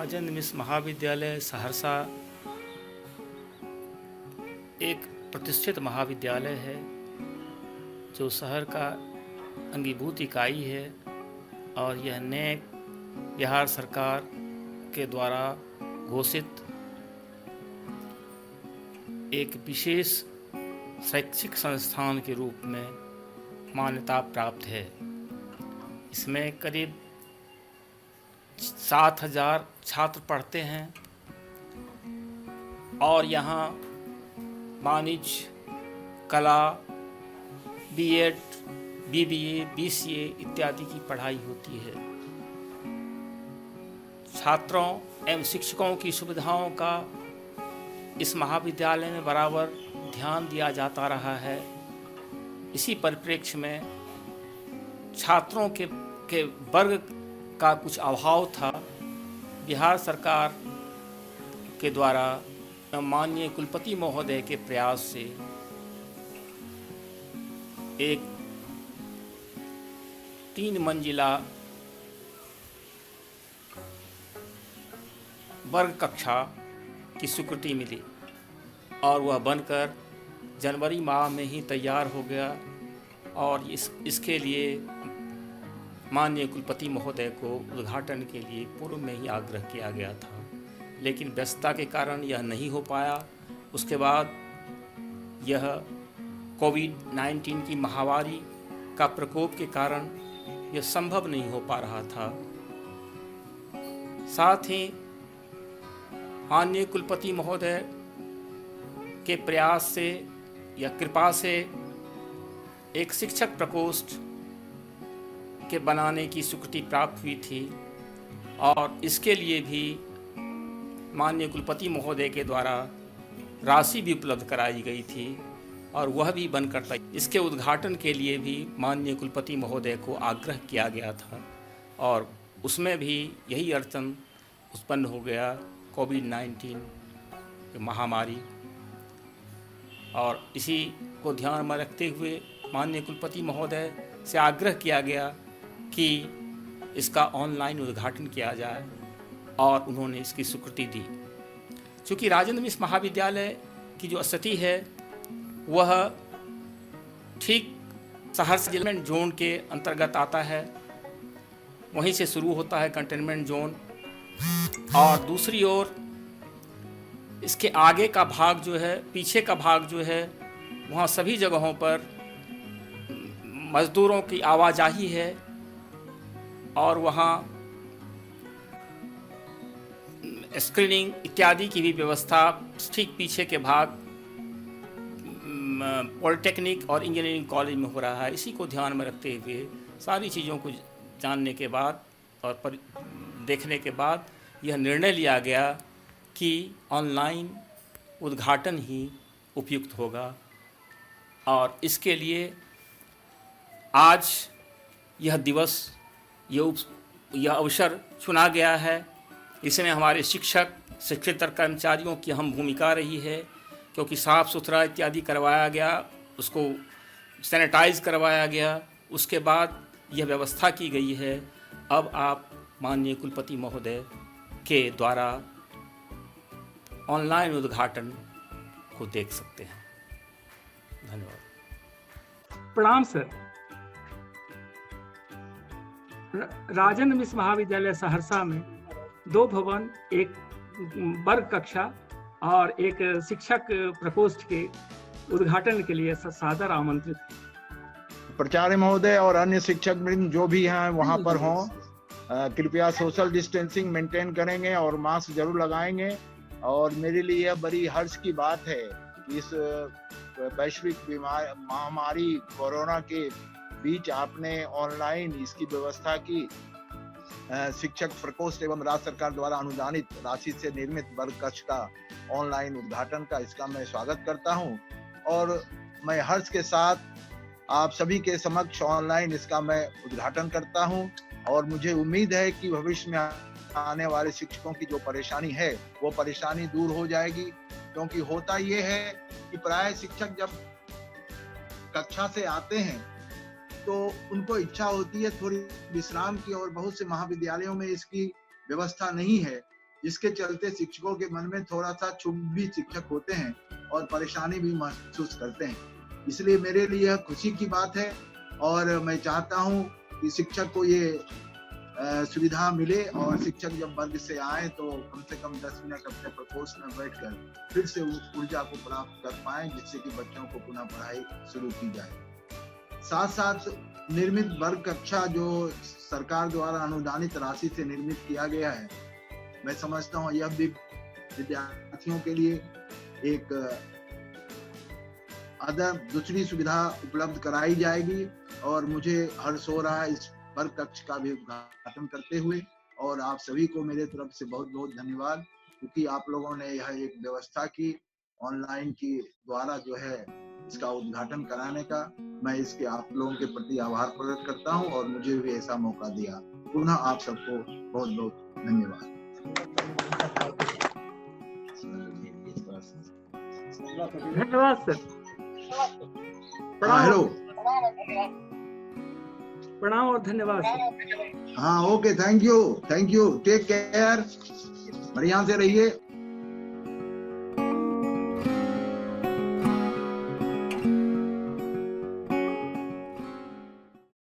राजेंद्र मिश्र महाविद्यालय सहरसा एक प्रतिष्ठित महाविद्यालय है जो शहर का अंगीभूत इकाई है और यह नेक बिहार सरकार के द्वारा घोषित एक विशेष शैक्षिक संस्थान के रूप में मान्यता प्राप्त है। इसमें करीब 7,000 छात्र पढ़ते हैं और यहाँ वाणिज्य, कला, बीएड, बीबीए, बीसीए इत्यादि की पढ़ाई होती है। छात्रों एवं शिक्षकों की सुविधाओं का इस महाविद्यालय में बराबर ध्यान दिया जाता रहा है। इसी परिप्रेक्ष्य में छात्रों के वर्ग का कुछ अभाव था। बिहार सरकार के द्वारा माननीय कुलपति महोदय के प्रयास से एक 3 मंजिला वर्ग कक्षा की स्वीकृति मिली और वह बनकर जनवरी माह में ही तैयार हो गया और इसके लिए माननीय कुलपति महोदय को उद्घाटन के लिए पूर्व में ही आग्रह किया गया था, लेकिन व्यस्तता के कारण यह नहीं हो पाया। उसके बाद यह कोविड-19 की महामारी का प्रकोप के कारण यह संभव नहीं हो पा रहा था। साथ ही माननीय कुलपति महोदय के प्रयास से या कृपा से एक शिक्षक प्रकोष्ठ के बनाने की स्वीकृति प्राप्त हुई थी और इसके लिए भी माननीय कुलपति महोदय के द्वारा राशि भी उपलब्ध कराई गई थी और वह भी बनकर था। इसके उद्घाटन के लिए भी माननीय कुलपति महोदय को आग्रह किया गया था और उसमें भी यही अड़चन उत्पन्न हो गया, कोविड-19 महामारी। और इसी को ध्यान में रखते हुए माननीय कुलपति महोदय से आग्रह किया गया कि इसका ऑनलाइन उद्घाटन किया जाए और उन्होंने इसकी स्वीकृति दी। चूँकि राजेंद्र मिश्र महाविद्यालय की जो स्थिति है वह ठीक सहरसा कंटेनमेंट जोन के अंतर्गत आता है, वहीं से शुरू होता है कंटेनमेंट जोन और दूसरी ओर इसके आगे का भाग जो है, पीछे का भाग जो है, वहाँ सभी जगहों पर मज़दूरों की आवाजाही है और वहाँ स्क्रीनिंग इत्यादि की भी व्यवस्था ठीक पीछे के भाग पॉलिटेक्निक और इंजीनियरिंग कॉलेज में हो रहा है। इसी को ध्यान में रखते हुए सारी चीज़ों को जानने के बाद और देखने के बाद यह निर्णय लिया गया कि ऑनलाइन उद्घाटन ही उपयुक्त होगा और इसके लिए आज यह दिवस, यह अवसर चुना गया है। इसमें हमारे शिक्षक, शिक्षकेतर कर्मचारियों की अहम भूमिका रही है क्योंकि साफ़ सुथरा इत्यादि करवाया गया, उसको सैनिटाइज करवाया गया, उसके बाद यह व्यवस्था की गई है। अब आप माननीय कुलपति महोदय के द्वारा ऑनलाइन उद्घाटन को देख सकते हैं। धन्यवाद। प्रणाम सर। राजेंद्र मिश्र महाविद्यालय सहरसा में 2 भवन, एक वर्ग कक्षा और एक शिक्षक प्रकोष्ठ के उद्घाटन के लिए सादर आमंत्रित। प्राचार्य महोदय और अन्य शिक्षक वृंद जो भी हैं वहां पर हों, कृपया सोशल डिस्टेंसिंग मेंटेन करेंगे और मास्क जरूर लगाएंगे। और मेरे लिए यह बड़ी हर्ष की बात है कि इस वैश्विक महामारी कोरोना के बीच आपने ऑनलाइन इसकी व्यवस्था की। शिक्षक प्रकोष्ठ एवं राज्य सरकार द्वारा अनुदानित राशि से निर्मित वर्ग कक्ष का ऑनलाइन उद्घाटन का इसका मैं स्वागत करता हूं और मैं हर्ष के साथ आप सभी के समक्ष ऑनलाइन इसका मैं उद्घाटन करता हूं और मुझे उम्मीद है कि भविष्य में आने वाले शिक्षकों की जो परेशानी है वो परेशानी दूर हो जाएगी। क्योंकि होता ये है कि प्राय शिक्षक जब कक्षा से आते हैं तो उनको इच्छा होती है थोड़ी विश्राम की और बहुत से महाविद्यालयों में इसकी व्यवस्था नहीं है। जिसके चलते शिक्षकों के मन में थोड़ा सा क्षुब्ध भी शिक्षक होते हैं और परेशानी भी महसूस करते हैं। इसलिए मेरे लिए यह खुशी की बात है और मैं चाहता हूं कि शिक्षक को ये सुविधा मिले और शिक्षक जब वर्ग से आए तो कम से कम 10 मिनट अपने प्रकोष्ठ में बैठकर फिर से ऊर्जा को प्राप्त कर पाएं, जिससे कि बच्चों को पुनः पढ़ाई शुरू की जाए। साथ साथ निर्मित वर्ग कक्षा जो सरकार द्वारा अनुदानित राशि से निर्मित किया गया है, मैं समझता हूँ यह भी विद्यार्थियों के लिए एक दूसरी सुविधा उपलब्ध कराई जाएगी और मुझे हर्ष हो रहा है इस वर्ग कक्ष का भी उद्घाटन करते हुए। और आप सभी को मेरे तरफ से बहुत बहुत धन्यवाद, क्योंकि आप लोगों ने यह एक व्यवस्था की ऑनलाइन की द्वारा जो है इसका उद्घाटन कराने का। मैं इसके आप लोगों के प्रति आभार प्रकट करता हूं और मुझे भी ऐसा मौका दिया। पुनः आप सबको बहुत बहुत धन्यवाद। धन्यवाद सर। हेलो, प्रणाम और धन्यवाद सर। हाँ okay, thank you, take care, बढ़िया से रहिए।